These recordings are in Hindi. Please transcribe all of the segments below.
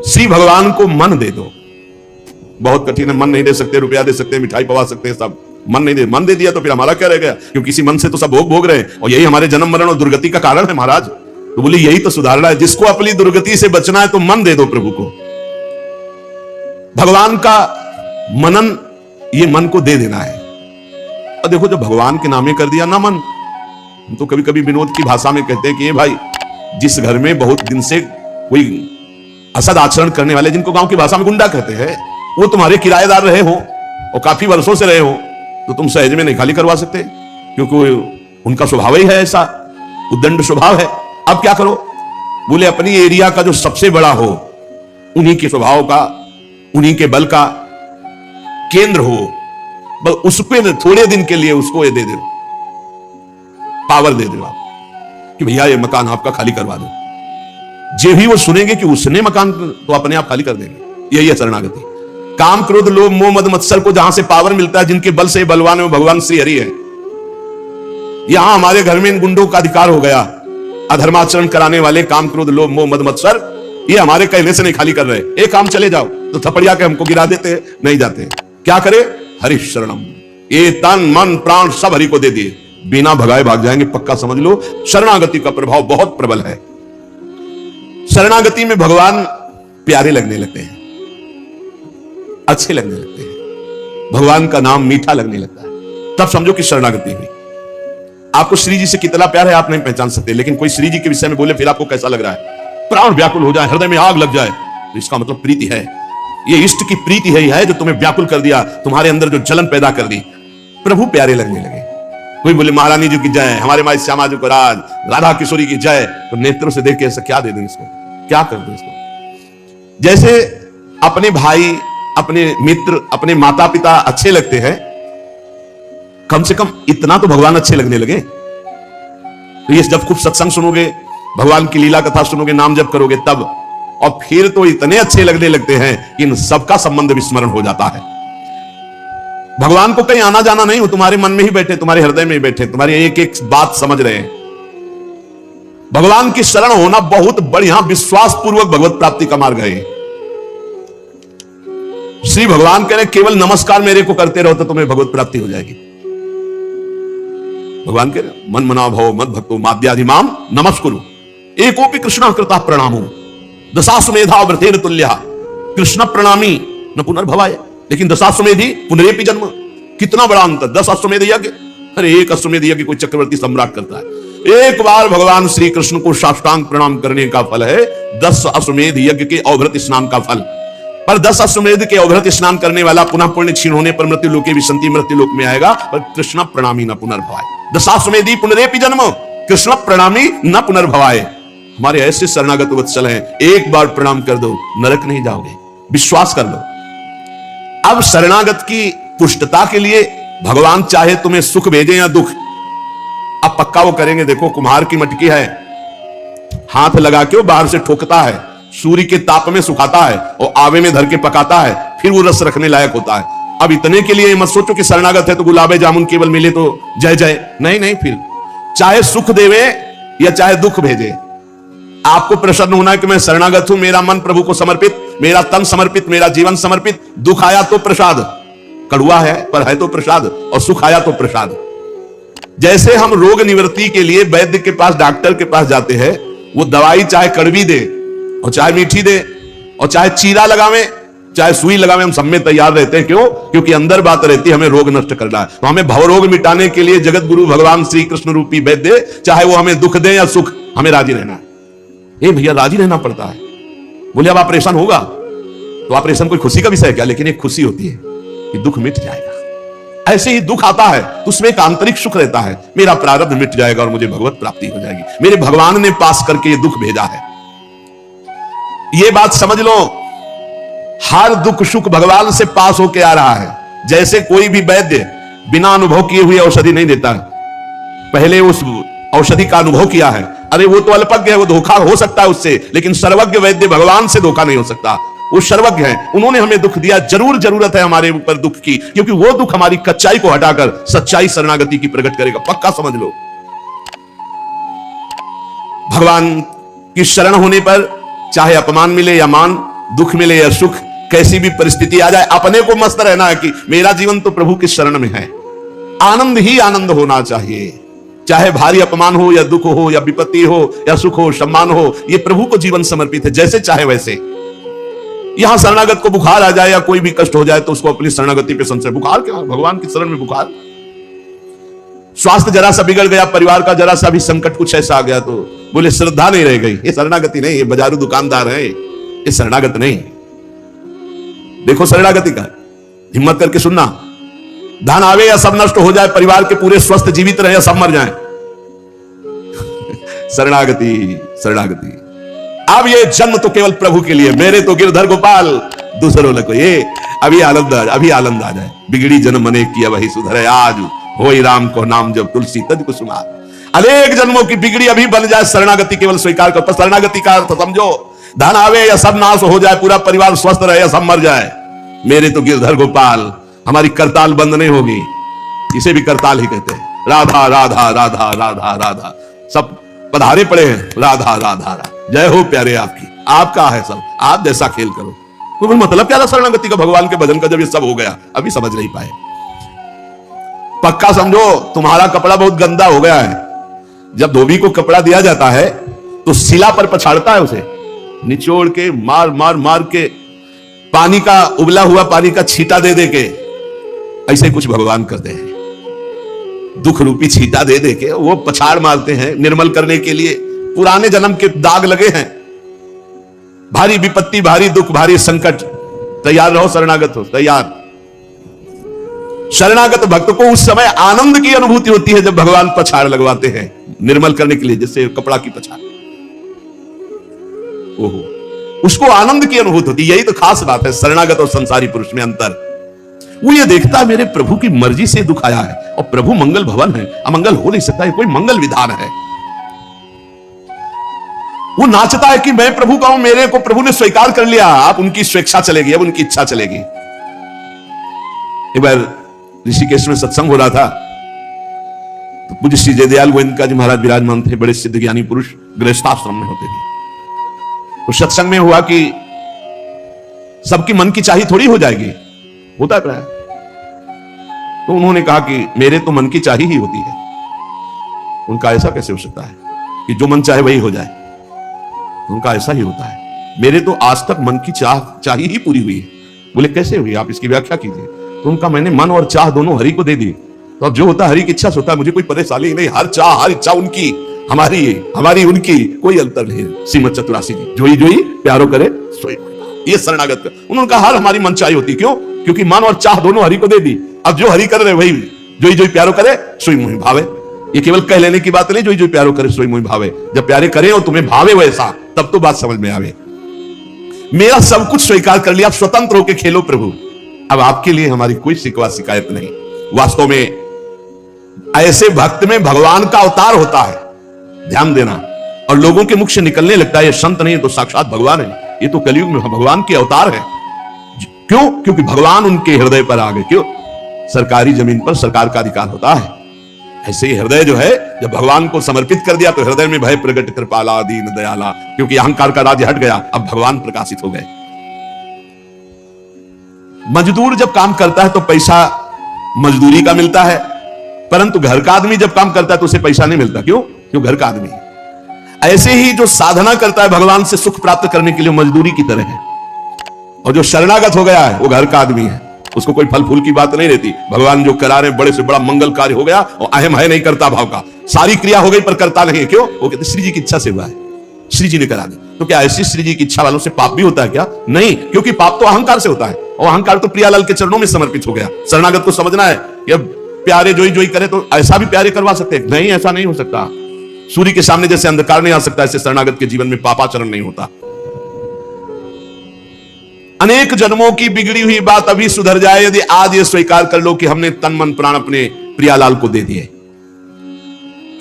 श्री भगवान को मन दे दो। बहुत कठिन है, मन नहीं दे सकते, रुपया दे सकते, मिठाई पवा सकते हैं, सब मन नहीं दे। मन दे दिया तो फिर हमारा क्या रह गया? क्योंकि इसी मन से तो सब भोग भोग रहे हैं और यही हमारे जन्म मरण और दुर्गति का कारण है महाराज। तो बोले यही तो सुधारना है। जिसको अपनी दुर्गति से बचना है तो मन दे दो प्रभु को। भगवान का मनन, ये मन को दे देना है। और देखो, जब भगवान के नामे कर दिया ना मन, तो कभी कभी विनोद की भाषा में कहते हैं कि ये भाई, जिस घर में बहुत दिन से कोई असद आचरण करने वाले, जिनको गांव की भाषा में गुंडा कहते हैं, वो तुम्हारे किराएदार रहे हो और काफी वर्षों से रहे हो, तो तुम सहज में नहीं खाली करवा सकते, क्योंकि उनका स्वभाव ही है ऐसा, उद्दंड स्वभाव है। अब क्या करो? बोले अपनी एरिया का जो सबसे बड़ा हो, उन्हीं के स्वभाव का, उन्हीं के बल का केंद्र हो, बस उसको थोड़े दिन के लिए उसको ये दे दो, पावर दे दो आप कि भैया ये मकान आपका खाली करवा दो। जे भी वो सुनेंगे कि उसने मकान, तो अपने आप खाली कर देंगे। यही है शरणागति। काम क्रोध लोभ मोह मद मत्सर को जहां से पावर मिलता है, जिनके बल से बलवान है, भगवान श्री हरि है। यहां हमारे घर में इन गुंडों का अधिकार हो गया। अधर्माचरण कराने वाले काम क्रोध लोभ मोह मद मत्सर, ये हमारे कहने से नहीं खाली कर रहे। एक काम चले जाओ तो थपड़िया के हमको गिरा देते, नहीं जाते। क्या करे? हरि शरणम, ये तन मन प्राण सब हरि को दे दिए, बिना भगाए भाग जाएंगे, पक्का समझ लो। शरणागति का प्रभाव बहुत प्रबल है। शरणागति में भगवान प्यारे लगने लगते हैं, अच्छे लगने लगते हैं, भगवान का नाम मीठा लगने लगता है। तब समझो कि शरणागति हुई। आपको श्री जी से कितना प्यार है आप नहीं पहचान सकते, लेकिन कोई श्री जी के विषय में बोले फिर आपको कैसा लग रहा है? प्राण व्याकुल हो जाए, हृदय में आग लग जाए, तो इसका मतलब प्रीति है। ये इष्ट की प्रीति ही है जो तुम्हें व्याकुल कर दिया, तुम्हारे अंदर जो जलन पैदा कर दी। प्रभु प्यारे लगने लगे। कोई बोले महारानी जी की जय, हमारे माई श्यामा जी को राज, राधा किशोरी की जय, तो नेत्रों से देख के ऐसा क्या दे दें इसको, क्या कर दो इसको? जैसे अपने भाई, अपने मित्र, अपने माता पिता अच्छे लगते हैं, कम से कम इतना तो भगवान अच्छे लगने लगे। तो ये जब खूब सत्संग सुनोगे, भगवान की लीला कथा सुनोगे, नाम जप करोगे, तब और फिर तो इतने अच्छे लगने लगते हैं कि इन सबका संबंध विस्मरण हो जाता है। भगवान को कहीं आना जाना नहीं हो, तुम्हारे मन में ही बैठे, तुम्हारे हृदय में ही बैठे, तुम्हारी एक एक बात समझ रहे हैं। भगवान की शरण होना बहुत बढ़िया विश्वास पूर्वक भगवत प्राप्ति का मार्ग है। श्री भगवान कह रहे केवल नमस्कार मेरे को करते रहो तो तुम्हें भगवत प्राप्ति हो जाएगी। भगवान कह रहे मन मना भव मद भक्तो माद्यादि माम नमस्कुरु एकोपि कृष्ण कृता प्रणामो दशाश्वमेधा व्रतेन तुल्यः कृष्ण प्रणामी न पुनर्भवाय। लेकिन दशाश्वमेधी पुनरेपि जन्म, कितना बड़ा अंतर। 10 अश्वमेध यज्ञ, अरे एक अश्वमेध यज्ञ कोई चक्रवर्ती सम्राट करता है। एक बार भगवान श्री कृष्ण को साष्टांग प्रणाम करने का फल है 10 अश्वमेध यज्ञ के अवभृत स्नान का फल। पर 10 अश्वमेध के अवभृत स्नान करने वाला पुनः पुण्य क्षीण होने पर मृत्यु लोके विसंति मृत्यु लोक में आएगा, पर कृष्ण प्रणामी न पुनर्भवाय। दशाश्वमेधी पुनरेपि जन्म, कृष्ण प्रणामी न पुनर्भवाय। हमारे ऐसे शरणागत वत्सल हैं, एक बार प्रणाम कर दो नरक नहीं जाओगे, विश्वास कर लो। अब शरणागत की पुष्टता के लिए भगवान चाहे तुम्हें सुख भेजे या दुख, अब पक्का वो करेंगे। देखो कुम्हार की मटकी है, हाथ लगा के वो बाहर से ठोकता है, सूर्य के ताप में सुखाता है और आवे में धर के पकाता है, फिर वो रस रखने लायक होता है। अब इतने के लिए मत सोचो कि शरणागत है तो गुलाबे जामुन केवल मिले तो जय जय, नहीं नहीं। फिर चाहे सुख देवे या चाहे दुख भेजे, आपको प्रसन्न होना है कि मैं शरणागत हूं, मेरा मन प्रभु को समर्पित, मेरा तन समर्पित, मेरा जीवन समर्पित। दुख आया तो प्रसाद, कड़ुआ है पर है तो प्रसाद, और सुख आया तो प्रसाद। जैसे हम रोग निवृत्ति के लिए वैद्य के पास, डॉक्टर के पास जाते हैं, वो दवाई चाहे कड़वी दे और चाहे मीठी दे और चाहे चीरा लगावे चाहे सुई लगावे, हम सब में तैयार रहते हैं। क्यों? क्योंकि अंदर बात रहती है हमें रोग नष्ट करना है। तो हमें भवरोग मिटाने के लिए जगत गुरु भगवान श्री कृष्ण रूपी वैद्य, चाहे वो हमें दुख दे या सुख, हमें राजी रहना है। भैया राजी रहना पड़ता है। बोले अब ऑपरेशन होगा, तो ऑपरेशन कोई खुशी का विषय है क्या? लेकिन एक खुशी होती है कि दुख मिट जाएगा। ऐसे ही दुख आता है तो उसमें एक आंतरिक सुख रहता है, मेरा प्रारब्ध मिट जाएगा और मुझे भगवत प्राप्ति हो जाएगी, मेरे भगवान ने पास करके ये दुख भेजा है। ये बात समझ लो, हर दुख सुख भगवान से पास होके आ रहा है। जैसे कोई भी वैद्य बिना अनुभव किए हुए औषधि नहीं देता है, पहले उस औषधि का अनुभव किया है। अरे वो तो अल्पज्ञ है, वो धोखा हो सकता है उससे, लेकिन सर्वज्ञ वैद्य भगवान से धोखा नहीं हो सकता। वो सर्वज्ञ हैं, उन्होंने हमें दुख दिया, जरूर जरूरत है हमारे ऊपर दुख की, क्योंकि वो दुख हमारी कच्चाई को हटाकर सच्चाई शरणागति की प्रकट करेगा, पक्का समझ लो। भगवान की शरण होने पर चाहे अपमान मिले या मान, दुख मिले या सुख, कैसी भी परिस्थिति आ जाए, अपने को मस्त रहना है कि मेरा जीवन तो प्रभु की शरण में है। आनंद ही आनंद होना चाहिए, चाहे भारी अपमान हो या दुख हो या विपत्ति हो या सुख हो सम्मान हो, ये प्रभु को जीवन समर्पित है, जैसे चाहे वैसे। यहां शरणागत को बुखार आ जाए या कोई भी कष्ट हो जाए तो उसको अपनी शरणागति पे संशय, बुखार क्या, भगवान की शरण में बुखार। स्वास्थ्य जरा सा बिगड़ गया, परिवार का जरा सा भी संकट कुछ ऐसा आ गया तो बोले श्रद्धा नहीं रह गई, ये शरणागति नहीं, ये बाजारू दुकानदार है, ये शरणागत नहीं। देखो शरणागति का हिम्मत करके सुनना, धन आवे या सब नष्ट हो जाए, परिवार के पूरे स्वस्थ जीवित रहे या सब मर जाएं, शरणागति शरणागति। अब ये जन्म तो केवल प्रभु के लिए, मेरे तो गिरधर गोपाल दूसरों को, ये अभी आनंद आ जाए। बिगड़ी जन्म मने किया वही सुधरे, आज होई राम को नाम जब तुलसी तज कुसुमार। अनेक जन्मों की बिगड़ी अभी बन जाए, शरणागति केवल स्वीकार कर। शरणागति का अर्थ समझो, धन आवे या सब नाश हो जाए, पूरा परिवार स्वस्थ रहे या सब मर जाए, मेरे तो गिरधर गोपाल, हमारी करताल बंद नहीं होगी। इसे भी करताल ही कहते हैं, राधा राधा राधा राधा राधा, सब पधारे पड़े हैं, राधा राधा राधा, जय हो प्यारे आपकी, आपका है सब, आप जैसा खेल करो। तो मतलब क्या था शरणागति का, भगवान के भजन का, जब ये सब हो गया अभी समझ नहीं पाए। पक्का समझो, तुम्हारा कपड़ा बहुत गंदा हो गया है, जब धोबी को कपड़ा दिया जाता है तो शिला पर पछाड़ता है, उसे निचोड़ के मार मार मार के, पानी का उबला हुआ पानी का छींटा दे दे के, ऐसे कुछ भगवान करते हैं, दुख रूपी छींटा दे दे के वो पछाड़ मारते हैं निर्मल करने के लिए। पुराने जन्म के दाग लगे हैं, भारी विपत्ति, भारी दुख, भारी संकट, तैयार रहो, शरणागत हो, तैयार। शरणागत भक्त को उस समय आनंद की अनुभूति होती है जब भगवान पछाड़ लगवाते हैं निर्मल करने के लिए, जैसे कपड़ा की पछाड़, ओहो, उसको आनंद की अनुभूति होती है। यही तो खास बात है शरणागत और संसारी पुरुष में अंतर। वो ये देखता है मेरे प्रभु की मर्जी से दुख आया है, और प्रभु मंगल भवन है, अमंगल हो नहीं सकता है, कोई मंगल विधान है। वो नाचता है कि मैं प्रभु का हूं, मेरे को प्रभु ने स्वीकार कर लिया, आप उनकी स्वेच्छा चलेगी, अब उनकी इच्छा चलेगी। एक बार ऋषिकेश में सत्संग हो रहा था, तो पूज्य श्री जयदयाल गोविंद जी महाराज विराजमान थे, बड़े सिद्ध ज्ञानी पुरुष, गृहस्थाश्रम में होते थे। तो सत्संग में हुआ कि सबकी मन की चाही थोड़ी हो जाएगी, होता है प्राय। तो उन्होंने कहा कि मेरे तो मन की चाही ही होती है। उनका ऐसा कैसे हो सकता है कि जो मन चाहे वही हो जाए? उनका ऐसा ही होता है, मेरे तो आज तक मन की चाही ही पूरी हुई है। बोले कैसे हुई, आप इसकी व्याख्या कीजिए। तो उनका मैंने मन और चाह दोनों हरि को दे दी, तो अब जो होता है हरि की इच्छा से होता है, मुझे कोई परेशानी नहीं, हर चाह हर इच्छा उनकी, हमारी उनकी कोई अंतर नहीं। श्रीमद चतुरासी जी, जोई जोई प्यारो करे सोई, ये शरणागत का। उन्होंने कहा हर हमारी मन चाही होती, क्यों? क्योंकि मन और चाह दोनों हरि को दे दी, अब जो हरि कर रहे वही जोई जोई प्यारो करे सोई मोहि भावे। ये केवल कह लेने की बात नहीं, जोई जोई प्यारो करे सोई मोहि भावे, जब प्यारे करे और तुम्हें भावे वैसा, तब तो बात समझ में आवे। मेरा सब कुछ स्वीकार कर लिया, आप स्वतंत्र होकर खेलो प्रभु, अब आपके लिए हमारी कोई शिकवा शिकायत नहीं। वास्तव में ऐसे भक्त में भगवान का अवतार होता है, ध्यान देना। और लोगों के मुख से निकलने लगता है ये संत नहीं, तो साक्षात भगवान है, ये तो कलयुग में भगवान के अवतार है। क्यों? क्योंकि भगवान उनके हृदय पर आ गए। क्यों? सरकारी जमीन पर सरकार का अधिकार होता है, ऐसे ही हृदय जो है जब भगवान को समर्पित कर दिया तो हृदय में भय प्रगट कृपाला दीन दयाला, क्योंकि अहंकार का राज्य हट गया, अब भगवान प्रकाशित हो गए। मजदूर जब काम करता है तो पैसा मजदूरी का मिलता है, परंतु घर का आदमी जब काम करता है तो उसे पैसा नहीं मिलता। क्यों? क्यों घर का आदमी है। ऐसे ही जो साधना करता है भगवान से सुख प्राप्त करने के लिए मजदूरी की तरह है, और जो शरणागत हो गया है वो घर का आदमी है, उसको कोई फल फूल की बात नहीं रहती। भगवान जो करा रहे बड़े से बड़ा मंगल कार्य हो गया, और अहम है नहीं करता भाव का, सारी क्रिया हो गई पर करता नहीं है। क्यों? वो कहते श्री जी की इच्छा से हुआ है, श्री जी ने करा दी। तो क्या ऐसी श्री जी की इच्छा वालों से पाप भी होता है क्या? नहीं, क्योंकि पाप तो अहंकार से होता है, और अहंकार तो प्रियालाल के चरणों में समर्पित हो गया। शरणागत को समझना है कि अब प्यारे जोई जोई करे तो ऐसा भी प्यारे करवा सकते हैं? नहीं, ऐसा नहीं हो सकता। सूर्य के सामने जैसे अंधकार नहीं आ सकता, ऐसे शरणागत के जीवन में पापाचरण नहीं होता। अनेक जन्मों की बिगड़ी हुई बात अभी सुधर जाए यदि आज ये स्वीकार कर लो कि हमने तन मन प्राण अपने प्रियालाल को दे दिए।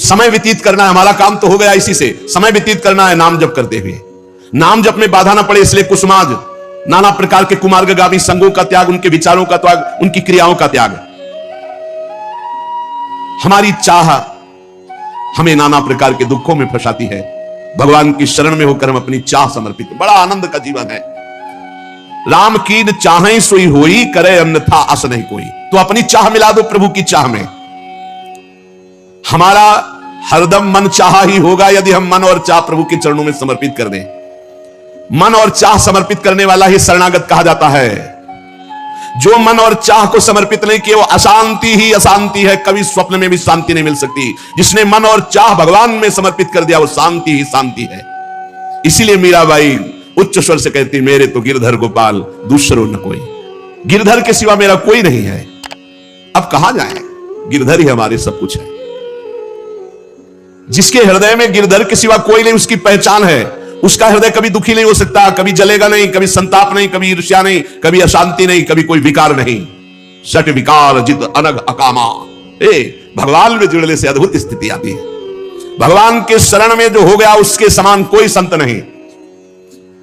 समय व्यतीत करना है, हमारा काम तो हो गया इसी से, समय व्यतीत करना है नाम जप करते हुए। नाम जप में बाधा ना पड़े इसलिए कुसुमाज, नाना प्रकार के कुमार्गामी संगों का त्याग, उनके विचारों का त्याग, उनकी क्रियाओं का त्याग। हमारी चाह हमें नाना प्रकार के दुखों में फंसाती है, भगवान की शरण में होकर हम अपनी चाह समर्पित, बड़ा आनंद का जीवन है। राम कीन चाहे सोई होई, करे अन्यथा अस नहीं कोई। तो अपनी चाह मिला दो प्रभु की चाह में। हमारा हरदम मन चाह ही होगा यदि हम मन और चाह प्रभु के चरणों में समर्पित कर दें। मन और चाह समर्पित करने वाला ही शरणागत कहा जाता है। जो मन और चाह को समर्पित नहीं किए वो अशांति ही अशांति है, कभी स्वप्न में भी शांति नहीं मिल सकती। जिसने मन और चाह भगवान में समर्पित कर दिया वो शांति ही शांति है। इसीलिए मीराबाई उच्च स्वर से कहती, मेरे तो गिरधर गोपाल दूसरो न कोई, गिरधर के सिवा मेरा कोई नहीं है। अब कहां जाए, गिरधर ही हमारे सब कुछ है। जिसके हृदय में गिरधर के सिवा कोई नहीं, उसकी पहचान है। उसका हृदय कभी दुखी नहीं हो सकता, कभी जलेगा नहीं, कभी संताप नहीं, कभी ईर्ष्या नहीं, कभी अशांति नहीं, कभी कोई विकार नहीं। सट विकार जित अनग अकामा। भगवान में जुड़ने से अद्भुत स्थिति आती है। भगवान के शरण में जो हो गया उसके समान कोई संत नहीं।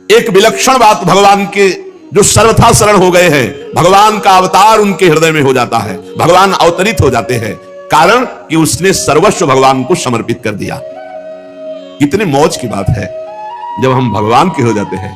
एक विलक्षण बात, भगवान के जो सर्वथा शरण हो गए हैं, भगवान का अवतार उनके हृदय में हो जाता है, भगवान अवतरित हो जाते हैं। कारण कि उसने सर्वस्व भगवान को समर्पित कर दिया। कितने मौज की बात है, जब हम भगवान के हो जाते हैं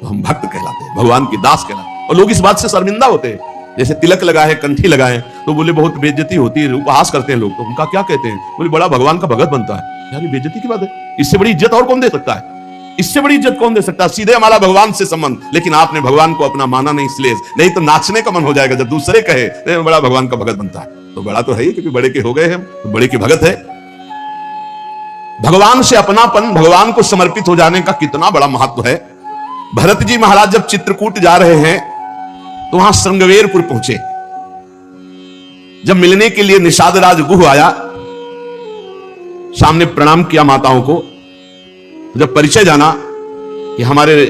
तो हम भक्त कहलाते हैं, भगवान की दास कहलाते हैं। और लोग इस बात से शर्मिंदा होते हैं। जैसे तिलक लगाए, कंठी लगाए तो बोले बहुत बेइज्जती होती है, उपहास करते हैं लोग। तो उनका क्या कहते हैं, बोले बड़ा भगवान का भगत बनता है। यार ये बेइज्जती की बात है। इससे बड़ी इज्जत और कौन दे सकता है? इससे बड़ी इज्जत कौन दे सकता है? सीधे हमारा भगवान से संबंध। लेकिन आपने भगवान को अपना माना नहीं, इसलिए नहीं तो नाचने का मन हो जाएगा जब दूसरे कहे बड़ा भगवान का भगत बनता है। तो बड़ा तो है ही, क्योंकि बड़े के हो गए हैं तो बड़े के भगत है। भगवान से अपनापन, भगवान को समर्पित हो जाने का कितना बड़ा महत्व है। भरत जी महाराज जब चित्रकूट जा रहे हैं तो वहां श्रृंगवेरपुर पहुंचे। जब मिलने के लिए निषाद राज गुह आया, सामने प्रणाम किया माताओं को। जब परिचय जाना कि हमारे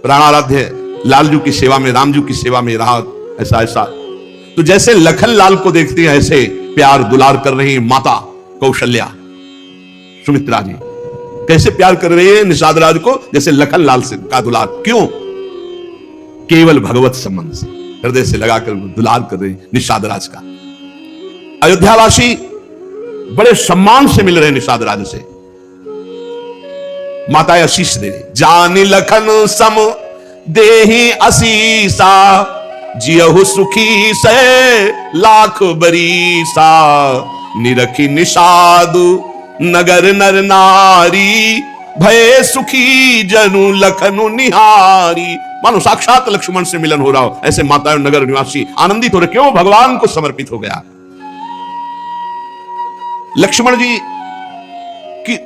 प्राणाराध्य लालजू की सेवा में, रामजू की सेवा में रहा, ऐसा ऐसा, तो जैसे लखन लाल को देखती है ऐसे प्यार दुलार कर रही माता कौशल्या सुमित्रा जी। कैसे प्यार कर रही है निषाद राज को, जैसे लखन लाल से का दुलार। क्यों? केवल भगवत संबंध से हृदय से लगाकर दुलार कर रहे निषाद राज का। अयोध्यावासी बड़े सम्मान से मिल रहे निषाद राज से। माता आशीष दे, जान लखन सम देहि आशीषा, जियहु सुखी से लाख बरीसा, निरखी निषादु नगर नर नारी, भय सुखी जनु लखनु निहारी। मानो साक्षात लक्ष्मण से मिलन हो रहा हो, ऐसे माता नगर निवासी आनंदित हो रहे। क्यों? भगवान को समर्पित हो गया। लक्ष्मण जी की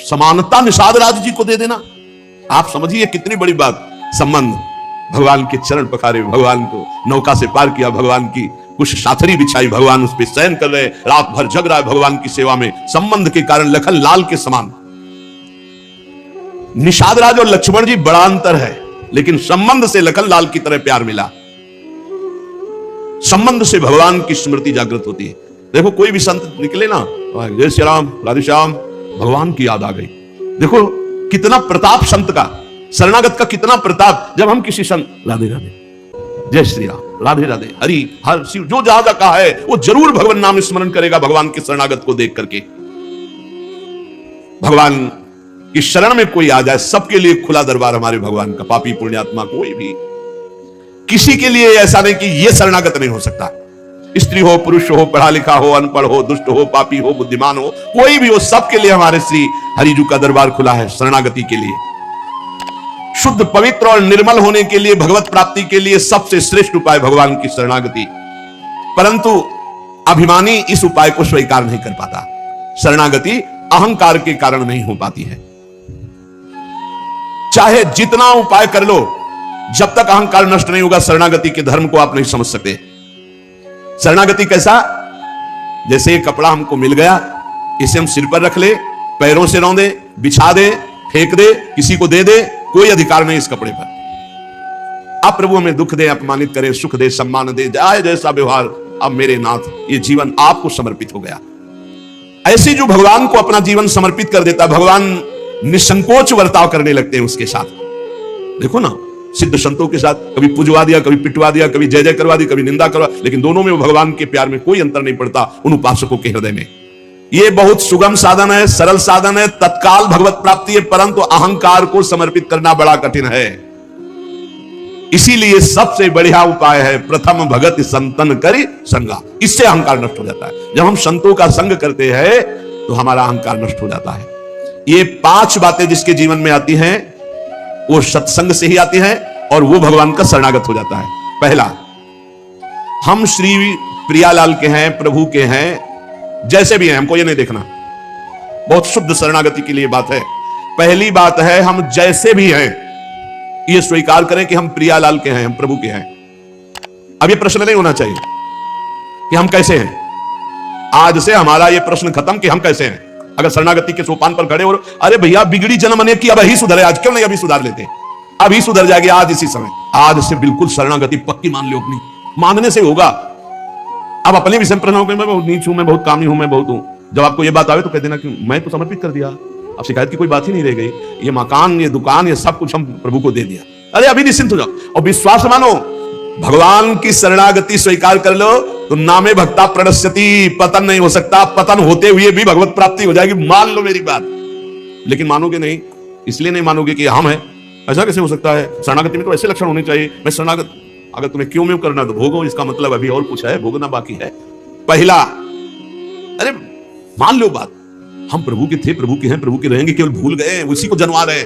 समानता निषाद राज जी को दे देना, आप समझिए कितनी बड़ी बात। संबंध, भगवान के चरण पखारे, भगवान को नौका से पार किया, भगवान की कुछ साथरी बिछाई, भगवान उस पर शयन कर रहे, रात भर जग रहा है भगवान की सेवा में। संबंध के कारण लखन लाल के समान। निषाद राज और लक्ष्मण जी बड़ा अंतर है, लेकिन संबंध से लखन लाल की तरह प्यार मिला। संबंध से भगवान की स्मृति जागृत होती है। देखो कोई भी संत निकले ना, जय श्री राम, राधे श्याम, भगवान की याद आ गई। देखो कितना प्रताप संत का, शरणागत का कितना प्रताप। जब हम किसी संत राधे राधे, जय श्री राम, राधे राधे, हरि हर शिव, जो जहां जहां कहा है वो जरूर भगवान नाम स्मरण करेगा। भगवान के शरणागत को देख करके भगवान की शरण में कोई आ जाए, सबके लिए खुला दरबार हमारे भगवान का। पापी पुण्यात्मा कोई भी, किसी के लिए ऐसा नहीं कि यह शरणागत नहीं हो सकता। स्त्री हो, पुरुष हो, पढ़ा लिखा हो, अनपढ़ हो, दुष्ट हो, पापी हो, बुद्धिमान हो, कोई भी हो, सबके लिए हमारे श्री हरिजू का दरबार खुला है शरणागति के लिए। शुद्ध, पवित्र और निर्मल होने के लिए, भगवत प्राप्ति के लिए सबसे श्रेष्ठ उपाय भगवान की शरणागति। परंतु अभिमानी इस उपाय को स्वीकार नहीं कर पाता। शरणागति अहंकार के कारण नहीं हो पाती है। चाहे जितना उपाय कर लो, जब तक अहंकार नष्ट नहीं होगा, शरणागति के धर्म को आप नहीं समझ सकते। शरणागति कैसा? जैसे ये कपड़ा हमको मिल गया, इसे हम सिर पर रख ले, पैरों से रौंदे, बिछा दे, फेंक दे, किसी को दे दे, कोई अधिकार नहीं इस कपड़े पर। अब प्रभु हमें दुख दे, अपमानित करे, सुख दे, सम्मान दे, जाए जैसा व्यवहार, अब मेरे नाथ ये जीवन आपको समर्पित हो गया। ऐसे जो भगवान को अपना जीवन समर्पित कर देता, भगवान निसंकोच वर्ताव करने लगते हैं उसके साथ। देखो ना, सिद्ध संतों के साथ कभी पुजवा दिया, कभी पिटवा दिया, कभी जय जय करवा दी, कभी निंदा करवा, लेकिन दोनों में भगवान के प्यार में कोई अंतर नहीं पड़ता उन उपासकों के हृदय में। यह बहुत सुगम साधन है, सरल साधन है, तत्काल भगवत प्राप्ति है, परंतु अहंकार को समर्पित करना बड़ा कठिन है। इसीलिए सबसे बढ़िया उपाय है प्रथम भगत संतन करी संगा। इससे अहंकार नष्ट हो जाता है। जब हम संतों का संग करते हैं तो हमारा अहंकार नष्ट हो जाता है। ये 5 बातें जिसके जीवन में आती हैं वो सत्संग से ही आती हैं और वो भगवान का शरणागत हो जाता है। पहला, हम श्री प्रियालाल के हैं, प्रभु के हैं, जैसे भी हैं, हमको ये नहीं देखना। बहुत शुद्ध शरणागति के लिए बात है। पहली बात है हम जैसे भी हैं ये स्वीकार करें कि हम प्रियालाल के हैं, हम प्रभु के हैं। अब ये प्रश्न नहीं होना चाहिए कि हम कैसे हैं। आज से हमारा ये प्रश्न खत्म कि हम कैसे हैं। अगर शरणागति के सोपान पर खड़े और अरे भैया बिगड़ी जन्म अनेक की, अब ही सुधरे, आज क्यों नहीं अभी सुधार लेते, अभी सुधर जाएगी आज इसी समय। आज से बिल्कुल शरणागति पक्की मान लो अपनी, मानने से होगा। अब अपने विषय प्रश्न होकर मैं बहुत नीच हूं, मैं बहुत कामी हूं, मैं बहुत हूं। जब आपको ये बात आवे तो कह देना कि मैं तो समर्पित कर दिया, अब शिकायत की कोई बात ही नहीं रह गई। ये मकान, ये दुकान, ये सब कुछ हम प्रभु को दे दिया। अरे अभी निश्चिंत हो जाओ और विश्वास मानो, भगवान की शरणागति स्वीकार कर लो तो नामे भक्ता प्रणश्यति, पतन नहीं हो सकता। पतन होते हुए भी भगवत प्राप्ति हो जाएगी, मान लो मेरी बात। लेकिन मानोगे नहीं, इसलिए नहीं मानोगे कि हम हैं। ऐसा कैसे हो सकता है? शरणागति में तो ऐसे लक्षण होने चाहिए। मैं शरणागत, अगर तुम्हें क्यों में करना तो भोगो, इसका मतलब अभी और कुछ है, भोगना बाकी है। पहला, अरे मान लो बात, हम प्रभु के थे, प्रभु के हैं, प्रभु के रहेंगे, केवल भूल गए, उसी को जनवा रहे हैं।